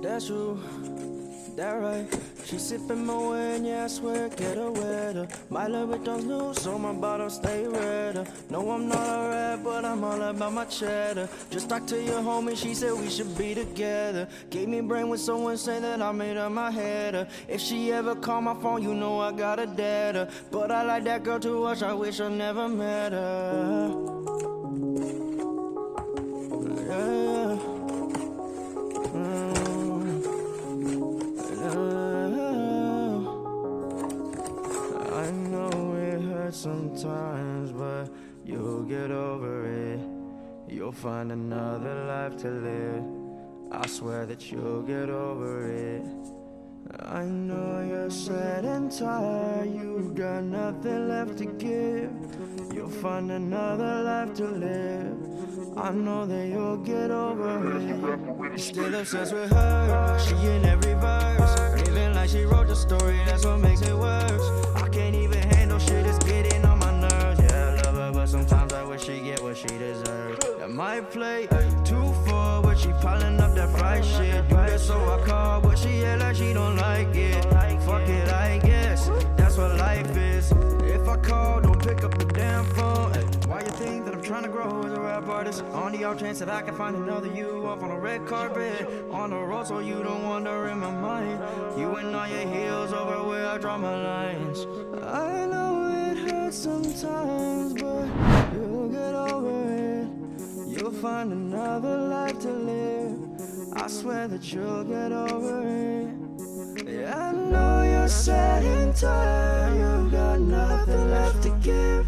That's true, that right. She sipping my wine, yeah, I swear, get her wetter. My Louis Vuitton's new, so my bottle stay redder. No, I'm not a rat, but I'm all about my cheddar. Just talked to your homie, she said we should be together. Gave me brain when someone say that I made her my header. If she ever call my phone, you know I got a deader. But I like that girl too much, I wish I never met her. Yeah. I know it hurts sometimes, but you'll get over it. You'll find another life to live. I swear that you'll get over it. I know you're sad and tired, you've got nothing left to give. You'll find another life to live. I know that you'll get over it. Still obsessed with her, she in every verse. Living like she wrote the story, that's what makes it worse. I can't even handle shit, it's getting on my nerves. Yeah, I love her, but sometimes I wish she get what she deserves. That might play 2-4, but she piling up that fried shit. Do that so I call, but she act like she don't like it. Fuck it, I guess, that's what life is. If I call, don't pick up the damn phone. Why you think that I'm trying to grow as a rap artist? On the off chance that I can find another you off on a red carpet, on the road so you don't wander in my mind. You and all your heels over where I draw my lines. I know it hurts sometimes, but you'll get over it. You'll find another life to live. I swear that you'll get over it. Yeah, I know you're sad and tired, you've got nothing left to give.